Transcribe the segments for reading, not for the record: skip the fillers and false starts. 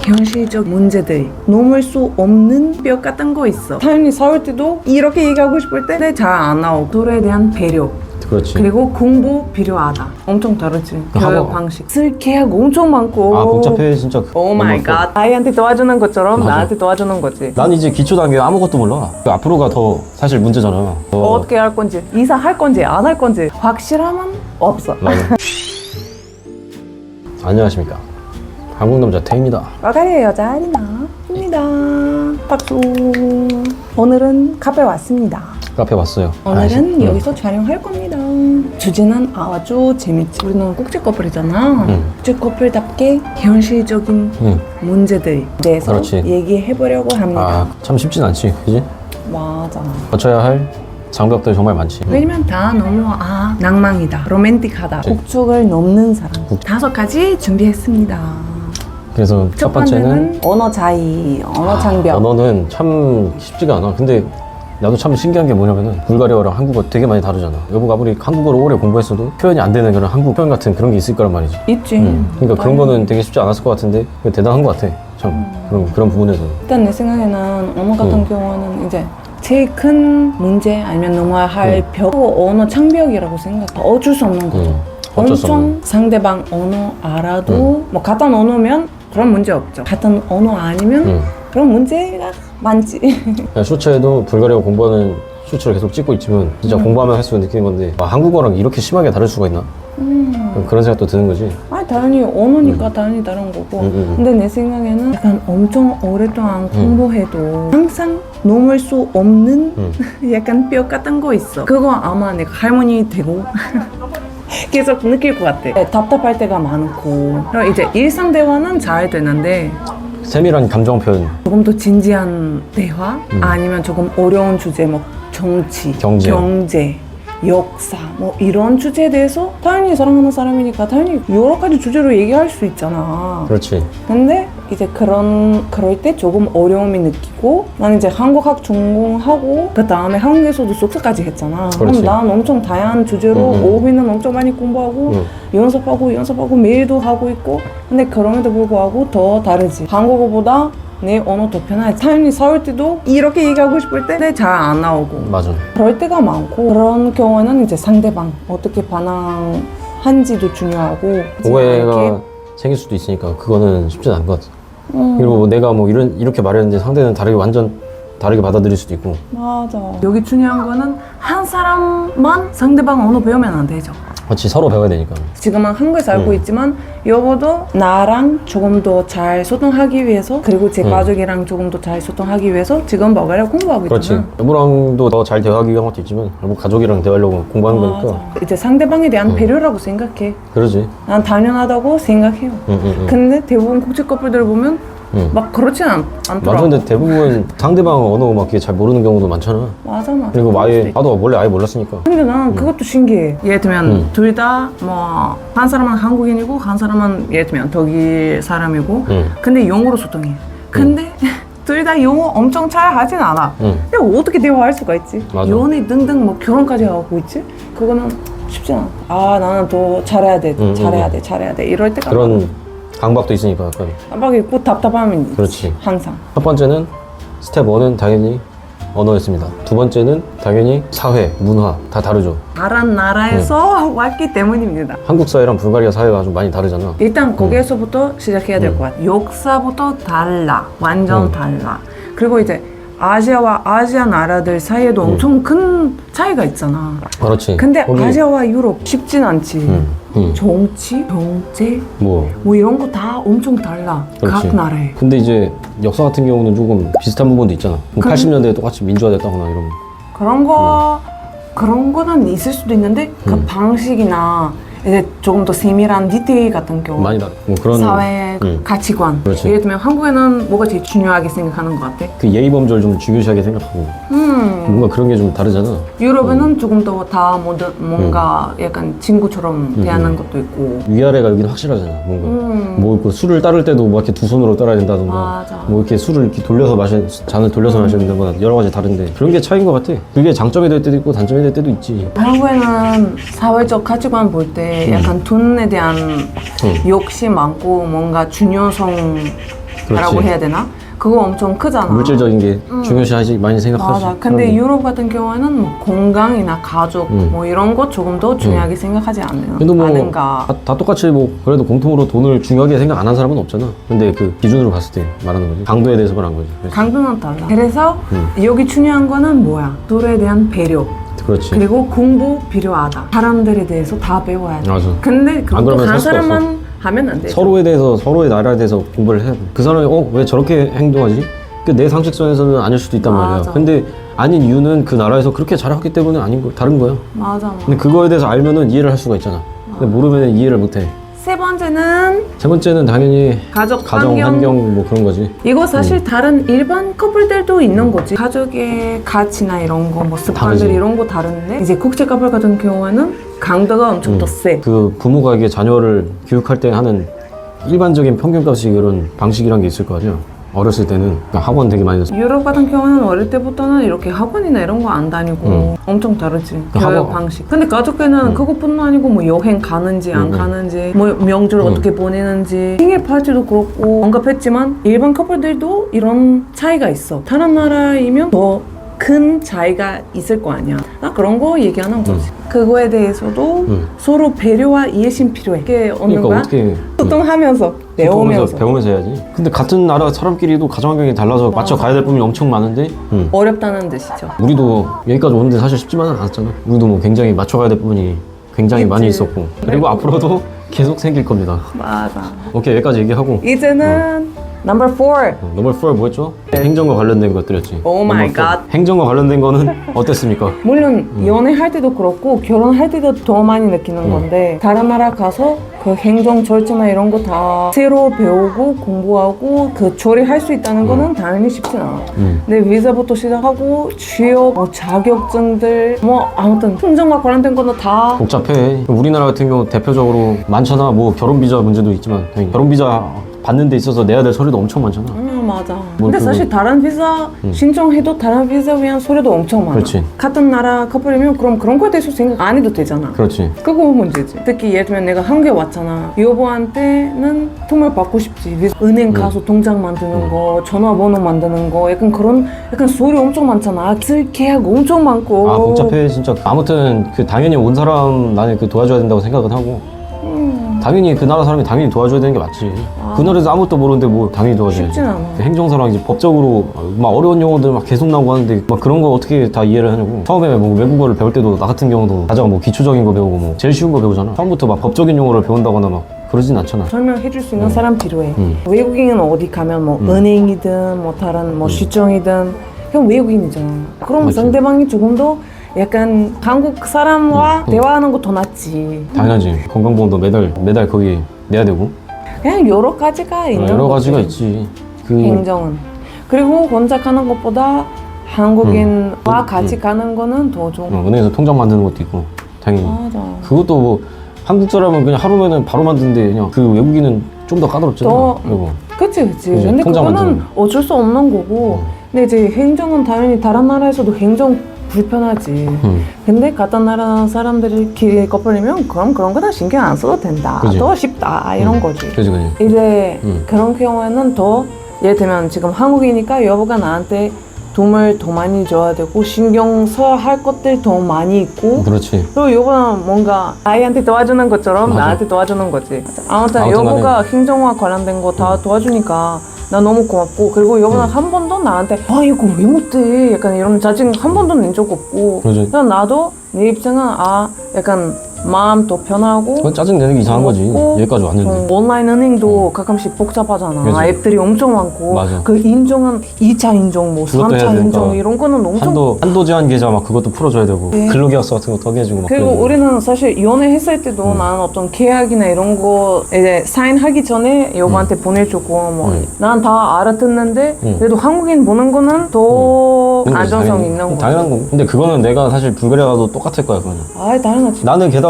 현실적 문제들, 넘을 수 없는 뼈 같은 거 있어. 당연히 싸울 때도 이렇게 얘기하고 싶을 때 잘 안 나오고, 서로에 대한 배려, 그렇지. 그리고 공부 필요하다. 엄청 다르지. 교육 방식. 쓸 계약 엄청 많고. 아, 복잡해 진짜. 오 마이 갓. 아이한테 도와주는 것처럼 맞아. 나한테 도와주는 거지. 난 이제 기초 단계 아무것도 몰라. 그 앞으로가 더 사실 문제잖아. 어떻게 할 건지, 이사 할 건지 안 할 건지 확실함은 없어. 맞아. 안녕하십니까. 한국 남자 태입니다. 와가리의 여자 아리나입니다. 박수. 오늘은 카페 왔습니다. 카페 왔어요. 오늘은 여기서 촬영할 겁니다. 주제는 아주 재밌지. 우리는 국제 커플이잖아. 국제 커플답게 현실적인 문제들에 대해서 그렇지. 얘기해보려고 합니다. 아, 참 쉽진 않지, 그지? 맞아. 거쳐야 할 장벽들 정말 많지. 왜냐면 다 너무 낭만이다, 로맨틱하다, 그치. 국적을 넘는 사람. 5가지 준비했습니다. 그래서 첫 번째는 언어 차이, 언어 장벽. 언어는 참 쉽지가 않아. 근데 나도 참 신기한 게 뭐냐면은 불가리아랑 한국어 되게 많이 다르잖아. 여보가 아무리 한국어를 오래 공부했어도 표현이 안 되는 그런 한국 표현 같은 그런 게 있을 거란 말이지. 있지. 그러니까 그런 거는 되게 쉽지 않았을 것 같은데 대단한 것 같아. 참 그런 부분에서. 일단 내 생각에는 언어 같은 경우는 이제 제일 큰 문제 아니면 넘어야 할 벽, 언어 장벽이라고 생각해. 어쩔 수 없는 거죠. 어쩔 수 없는. 엄청 상대방 언어 알아도 뭐 같은 언어면 그런 문제 없죠. 같은 언어 아니면 그런 문제가 많지. 그냥 쇼츠에도 불가리아 공부하는 쇼츠를 계속 찍고 있지만 진짜 공부하면 할수록 느끼는 건데 한국어랑 이렇게 심하게 다를 수가 있나? 그런 생각도 드는 거지. 당연히 언어니까 당연히 다른 거고. 근데 내 생각에는 약간 엄청 오랫동안 공부해도 항상 넘을 수 없는 약간 뼈 같은 거 있어. 그거 아마 내가 할머니 되고 계속 느낄 것 같아. 답답할 때가 많고. 그리고 이제 일상 대화는 잘 되는데 세밀한 감정 표현, 조금 더 진지한 대화 아니면 조금 어려운 주제, 뭐 정치, 경제, 역사 뭐 이런 주제에 대해서 당연히 사랑하는 사람이니까 당연히 여러 가지 주제로 얘기할 수 있잖아. 그렇지. 근데 이제 그럴 때 조금 어려움이 느끼고, 나는 이제 한국학 전공하고 그 다음에 한국에서도 석사까지 했잖아. 그렇지. 그럼 난 엄청 다양한 주제로 오비는 엄청 많이 공부하고 연습하고 메일도 하고 있고. 근데 그럼에도 불구하고 더 다르지. 한국어보다 내 언어 더 편하지. 당연히 싸울 때도 이렇게 얘기하고 싶을 때 잘 안 나오고. 맞아. 그럴 때가 많고, 그런 경우에는 이제 상대방 어떻게 반응한지도 중요하고. 오해가 생길 수도 있으니까 그거는 쉽진 않은 것 같아. 그리고 뭐 내가 뭐 이렇게 말했는데 상대는 완전 다르게 받아들일 수도 있고. 맞아. 여기 중요한 거는 한 사람만 상대방 언어 배우면 안 되죠. 같이 서로 배워야 되니까. 지금은 한국에 살고 있지만 여보도 나랑 조금 더 잘 소통하기 위해서, 그리고 제 가족이랑 조금 더 잘 소통하기 위해서 지금 버가리아 공부하고 그렇지. 있잖아. 여보랑도 더 잘 대화하기 위한 것도 있지만 결국 가족이랑 대화하려고 공부하는 거니까. 이제 상대방에 대한 배려라고 생각해. 그러지. 난 당연하다고 생각해요. 근데 대부분 국제 커플들 보면 막 그렇진 않더라고. 맞아. 근데 대부분 상대방 언어 막 이렇게 잘 모르는 경우도 많잖아. 맞아. 그리고 아예 나도 원래 아예 몰랐으니까. 근데 나는 그것도 신기해. 예를 들면 둘 다 뭐 한 사람은 한국인이고 한 사람은 예를 들면 독일 사람이고 근데 영어로 소통해. 근데 둘 다 영어 엄청 잘 하진 않아. 근데 어떻게 대화할 수가 있지? 맞아. 연애 등등 뭐 결혼까지 하고 있지? 그거는 쉽지 않아. 나는 더 잘해야 돼. 잘해야 돼. 이럴 때가 그런 강박도 있으니까 약간. 막 있고 답답함이 있지. 그렇지. 항상. 첫 번째는 스텝 1은 당연히 언어였습니다. 두 번째는 당연히 사회, 문화 다 다르죠. 다른 나라에서 왔기 때문입니다. 한국 사회랑 불가리아 사회가 좀 많이 다르잖아. 일단 거기에서부터 시작해야 될 것 같아. 역사부터 달라. 완전 달라. 그리고 이제 아시아와 아시아 나라들 사이에도 엄청 큰 차이가 있잖아. 그렇지. 근데 거기- 아시아와 유럽 쉽진 않지. 정치, 경제 뭐 이런 거 다 엄청 달라. 그렇지. 각 나라에. 근데 이제 역사 같은 경우는 조금 비슷한 부분도 있잖아. 80년대에 똑같이 민주화됐다거나 이러면. 그런 거는 있을 수도 있는데 그 방식이나 이제 조금 더 세밀한 디테일 같은 경우, 많이 뭐 그런 사회 가치관. 그렇지. 예를 들면 한국에는 뭐가 제일 중요하게 생각하는 것 같아? 그 예의 범절 좀 중요시하게 생각하고 뭔가 그런 게 좀 다르잖아. 유럽에는 조금 더 다 뭔가 약간 친구처럼 대하는 것도 있고. 위아래가 여기는 확실하잖아. 뭔가 뭐 그 술을 따를 때도 막 이렇게 두 손으로 따라야 된다던가, 맞아. 뭐 이렇게 술을 이렇게 잔을 돌려서 마셔야 된다거나 여러 가지 다른데 그런 게 차이인 것 같아. 그게 장점이 될 때도 있고 단점이 될 때도 있지. 한국에는 사회적 가치관 볼 때 약간 돈에 대한 욕심 많고 뭔가 중요성 그렇지. 해야 되나? 그거 엄청 크잖아. 물질적인 게 중요시 많이 생각하지. 맞아. 근데 유럽 같은 경우에는 뭐 건강이나 가족 뭐 이런 거 조금 더 중요하게 생각하지 근데 뭐 않은가. 다 똑같이 뭐 그래도 공통으로 돈을 중요하게 생각 안 한 사람은 없잖아. 근데 그 기준으로 봤을 때 말하는 거지. 강도에 대해서 말한 거지. 그래서. 강도는 달라. 그래서 여기 중요한 거는 뭐야? 서로에 대한 배려. 그렇지. 그리고 공부 필요하다. 사람들에 대해서 다 배워야 돼. 맞아. 근데 그것도 그러면 한 살 수가 사람만 하면 안 돼. 서로에 대해서, 서로의 나라에 대해서 공부를 해야 돼. 그 사람이 왜 저렇게 행동하지? 내 상식선에서는 아닐 수도 있단 말이야. 맞아. 근데 아닌 이유는 그 나라에서 그렇게 잘했기 때문에 아닌 거 다른 거야. 맞아. 근데 그거에 대해서 알면은 이해를 할 수가 있잖아. 근데 모르면 이해를 못 해. 세 번째는 세 번째는 당연히 가정 환경 뭐 그런 거지. 이거 사실 다른 일반 커플들도 있는 거지. 가족의 가치나 이런 거, 뭐 습관들 다르지. 이런 거 다른데 이제 국제 커플 같은 경우에는 강도가 엄청 더 세. 그 부모가 이게 자녀를 교육할 때 하는 일반적인 평균값이 이런 방식이란 게 있을 거 아니야. 어렸을 때는 그러니까 학원 되게 많이 다녔어. 유럽 같은 경우는 어릴 때부터는 이렇게 학원이나 이런 거 안 다니고 엄청 다르지. 그 교육 학원- 방식. 근데 가족에는 그것뿐만 아니고 뭐 여행 가는지 안 가는지, 뭐 명절 어떻게 보내는지, 생일 파티도 그렇고 언급했지만 일반 커플들도 이런 차이가 있어. 다른 나라이면 더 큰 차이가 있을 거 아니야. 나 그런 거 얘기하는 거지. 그거에 대해서도 서로 배려와 이해심 필요해. 그게 없는 그러니까 거야? 어떻게 소통하면서 배우면서. 배우면서 해야지. 근데 같은 나라 사람끼리도 가정 환경이 달라서 맞춰 가야 될 부분이 엄청 많은데 어렵다는 뜻이죠. 우리도 여기까지 오는데 사실 쉽지만은 않았잖아. 우리도 뭐 굉장히 맞춰 가야 될 부분이 굉장히 많이 있었고 그리고 앞으로도 계속 생길 겁니다. 맞아. 오케이, 여기까지 얘기하고 이제는 넘버 4. 넘버 4 뭐였죠? 행정과 관련된 것들이었지. 오 마이 넘버 4. 갓. 행정과 관련된 거는 어땠습니까? 물론 연애할 때도 그렇고 결혼할 때도 더 많이 느끼는 건데 다른 나라 가서 그 행정 절차나 이런 거 다 새로 배우고 공부하고 그 조리할 수 있다는 거는 당연히 쉽진 않아. 근데 비자부터 시작하고 취업, 뭐 자격증들 뭐 아무튼 행정과 관련된 거는 다 복잡해. 우리나라 같은 경우 대표적으로 많잖아. 뭐 결혼 비자 문제도 있지만 결혼 비자 받는 데 있어서 내야 될 서류도 엄청 많잖아. 맞아. 뭐 근데 그거- 사실 다른 비자 신청해도 다른 비자 위한 서류도 엄청 많아. 그렇지. 같은 나라 커플이면 그럼 그런 거에 대해서 생각 안 해도 되잖아. 그렇지. 그거 문제지. 특히 예를 들면 내가 한국에 왔잖아. 여보한테는 통을 받고 싶지. 은행 가서 통장 만드는 거, 전화번호 만드는 거, 약간 그런 약간 서류 엄청 많잖아. 쓸 계약 엄청 많고. 아, 복잡해 진짜. 아무튼 그 당연히 온 사람 나는 그 도와줘야 된다고 생각은 하고 당연히 그 나라 사람이 당연히 도와줘야 되는 게 맞지. 그 나라에서 아무것도 모르는데 뭐 당연히 도와줘야지. 쉽진 않아. 행정사랑 이제 법적으로 막 어려운 용어들 막 계속 나오고 하는데 막 그런 거 어떻게 다 이해를 하냐고. 처음에 뭐 외국어를 배울 때도 나 같은 경우도 가장 뭐 기초적인 거 배우고 뭐 제일 쉬운 거 배우잖아. 처음부터 막 법적인 용어를 배운다거나 막 그러진 않잖아. 설명해줄 수 있는 사람 필요해. 외국인은 어디 가면 뭐 은행이든 뭐 다른 뭐 시청이든 그냥 외국인이잖아. 그럼 맞지. 상대방이 조금 더 약간 한국 사람과 대화하는 거 더 낫지. 당연하지. 건강보험도 매달 거기 내야 되고. 그냥 여러 가지가 있는 여러 거지. 가지가 있지. 그 행정은. 그리고 혼자 가는 것보다 한국인과 같이 가는 거는 더 좋은. 은행에서 통장 만드는 것도 있고 당연히. 맞아. 그것도 뭐 한국 사람은 그냥 하루면은 바로 만드는데 그냥 그 외국인은 좀 더 까다롭잖아. 더- 그리고 그치. 그치, 근데 통장 그거는 만드는 어쩔 수 없는 거고. 근데 이제 행정은 당연히 다른 나라에서도 행정 불편하지. 근데 같은 나라 사람들이 길 꺼버리면 그럼 그런 거 다 신경 안 써도 된다. 그지. 더 쉽다. 이런 거지. 그지. 이제 그런 경우에는 더 예를 들면 지금 한국이니까 여보가 나한테 도움을 더 많이 줘야 되고 신경 써야 할 것들 더 많이 있고 그렇지. 그리고 여보는 뭔가 아이한테 도와주는 것처럼 맞아. 나한테 도와주는 거지. 아무튼 아무튼 여보가 행정과 관련된 거 다 도와주니까 나 너무 고맙고 그리고 여보는 한 번도 나한테 아 이거 왜 못해 약간 이런 짜증 한 번도 낸 적 없고 그러지. 그냥 나도 내 입장은 아 약간 마음도 편하고 그건 짜증 내는 게 이상한 거지. 고맙고, 여기까지 왔는데. 온라인 은행도 가끔씩 복잡하잖아. 그치. 앱들이 엄청 많고 맞아. 그 인정은 2차 인정, 뭐 그것도 3차 해야 되니까. 인정 이런 거는 엄청 한도 제한 계좌 막 그것도 풀어줘야 되고 근로계약서 같은 것도 하게 해주고 막 그리고 그래야 되고. 우리는 사실 연애했을 때도 나는 어떤 계약이나 이런 거 이제 사인하기 전에 여보한테 보내주고 뭐 난 다 알아듣는데 그래도 한국인 보는 거는 더 그건 안정성 당연히- 있는 거지. 당연한 거. 근데 그거는 내가 사실 불가리아 가도 똑같을 거야. 그거는. 아이 당연하지. 나는 게다가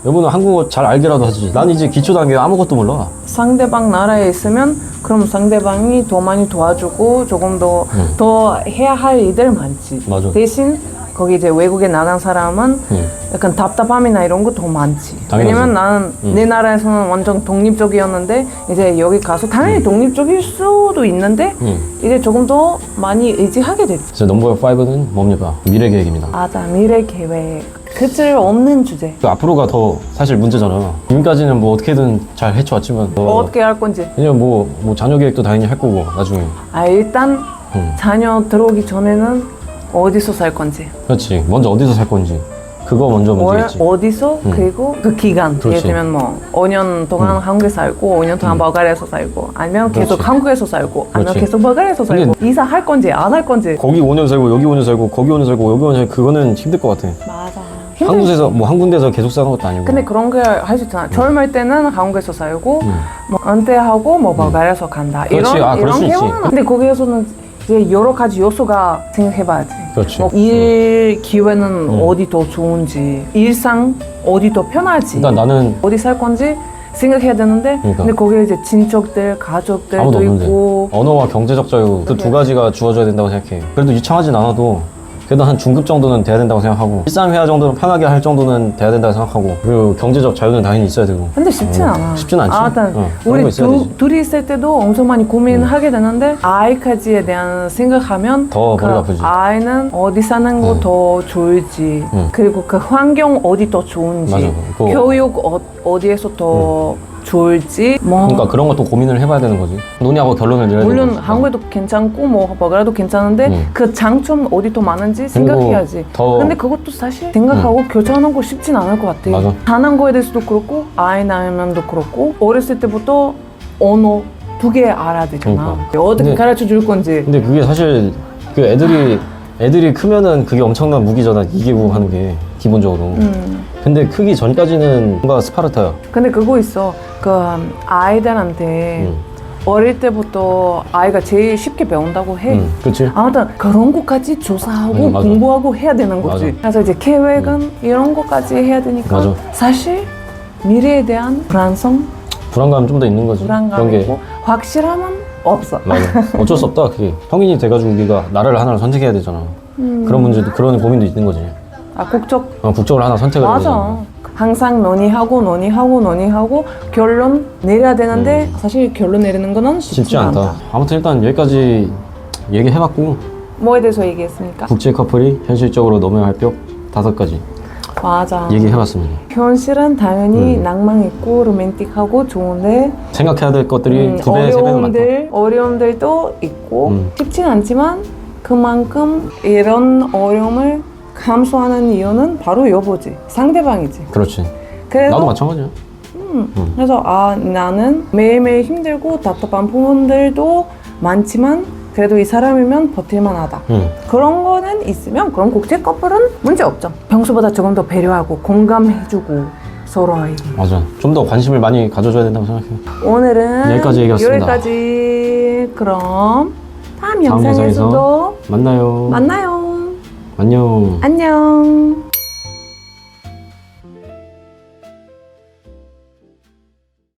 여보는 한국어 잘 알게라도 하지. 난 이제 기초 단계 아무것도 몰라. 상대방 나라에 있으면 그럼 상대방이 더 많이 도와주고 조금 더 해야 할 일들 많지. 맞아. 대신 거기 이제 외국에 나간 사람은 약간 답답함이나 이런 거 더 많지. 당연하지. 왜냐면 나는 내 나라에서는 완전 독립적이었는데 이제 여기 가서 당연히 독립적일 수도 있는데 이제 조금 더 많이 의지하게 됐지. 제 넘버 5는 뭡니까? 미래 계획입니다. 맞아, 미래 계획. 끝을 없는 주제. 그 앞으로가 더 사실 문제잖아. 지금까지는 뭐 어떻게든 잘 헤쳐왔지만 어떻게 할 건지. 그냥 뭐 자녀 계획도 당연히 할 거고 나중에. 일단 자녀 들어오기 전에는 어디서 살 건지. 그렇지. 먼저 어디서 살 건지. 그거 먼저 문제겠지. 어디서 그리고 그 기간. 그렇지. 예를 들면 뭐 5년 동안 한국에 살고 5년 동안 bulgaria에서 살고 아니면 계속 그렇지. 한국에서 살고 아니면 그렇지. 계속 bulgaria에서 살고 이사할 건지 안 할 건지. 거기 5년 살고 여기 5년 살고 거기 5년 살고 여기 5년 살고 그거는 힘들 것 같아. 맞아. 한 곳에서 뭐 한 군데서 계속 사는 것도 아니고. 근데 그런 게 할 수 있잖아. 젊을 때는 한국에서 살고 뭐 은퇴하고 뭐 bulgaria에서 간다. 그렇지. 그럴 수 있지. 경우는. 근데 거기에서는 이제 여러 가지 요소가 생각해봐야지. 그렇지. 뭐 일 기회는 어디 더 좋은지, 일상 어디 더 편하지. 일단 나는 어디 살 건지 생각해야 되는데 그러니까. 근데 거기에 이제 친척들, 아무도 가족들도 없는데 있고 언어와 경제적 자유 그 두 가지가 주어져야 된다고 생각해. 그래도 유창하진 않아도 그래도 한 중급 정도는 돼야 된다고 생각하고 일상회화 정도는 편하게 할 정도는 돼야 된다고 생각하고 그리고 경제적 자유는 당연히 있어야 되고. 근데 쉽진 않아. 쉽진 않지. 일단 그런 우리 거 있어야 되지. 둘이 있을 때도 엄청 많이 고민하게 되는데 아이까지에 대한 생각하면 더 그 머리가 아프지. 아이는 어디 사는 거 더 좋을지 그리고 그 환경 어디 더 좋은지 맞아. 그거. 교육 어디에서 더 좋을지 뭐 그러니까 그런 것도 고민을 해봐야 되는 거지. 논의하고 결론을 내야 되는 물론 거지. 한국에도 괜찮고 뭐 뭐라도 괜찮은데 그 장점 어디 더 많은지 생각해야지. 더- 근데 그것도 사실 생각하고 결정하는 거 쉽진 않을 것 같아. 맞아. 사는 거에 대해서도 그렇고 아이 낳으면도 그렇고 어렸을 때부터 언어 2개 알아야 되잖아. 어떻게 근데- 가르쳐 줄 건지. 근데 그게 사실 그 애들이 크면은 그게 엄청난 무기잖아. 2개국 하는 게 기본적으로. 근데 크기 전까지는 뭔가 스파르타야. 근데 그거 있어. 그 아이들한테 어릴 때부터 아이가 제일 쉽게 배운다고 해. 그렇지. 아무튼 그런 것까지 조사하고 맞아. 공부하고 해야 되는 거지. 맞아. 그래서 이제 계획은 이런 것까지 해야 되니까 맞아. 사실 미래에 대한 불안성, 불안감 좀 더 있는 거지. 불안감 그런 게. 있고 확실함은 없어. 맞아. 어쩔 수 없다. 그게 성인이 돼가지고 우리가 나라를 하나를 선택해야 되잖아. 그런 문제도 그런 고민도 있는 거지. 국적 국적을 하나 선택을 해야 맞아. 되잖아. 항상 논의하고 결론 내려야 되는데 사실 결론 내리는 거는 쉽지 않다. 아무튼 일단 여기까지 얘기해봤고 뭐에 대해서 얘기했습니까? 국제 커플이 현실적으로 넘어야 할 벽 5가지 맞아. 얘기해봤습니다. 현실은 당연히 낭만 있고 로맨틱하고 좋은데 생각해야 될 것들이 2배, 3배는 많다. 어려움들도 있고 쉽진 않지만 그만큼 이런 어려움을 감수하는 이유는 바로 여보지. 상대방이지. 그렇지. 그래서 나도 마찬가지야. 그래서 나는 매일매일 힘들고 답답한 부분들도 많지만 그래도 이 사람이면 버틸만하다. 그런 거는 있으면 그런 국제 커플은 문제 없죠. 평소보다 조금 더 배려하고 공감해주고 서로에게. 맞아. 좀 더 관심을 많이 가져줘야 된다고 생각해. 오늘은 여기까지 얘기했습니다. 여기까지. 그럼 다음 다음 영상에서도 영상에서 만나요. 만나요. 안녕. 안녕.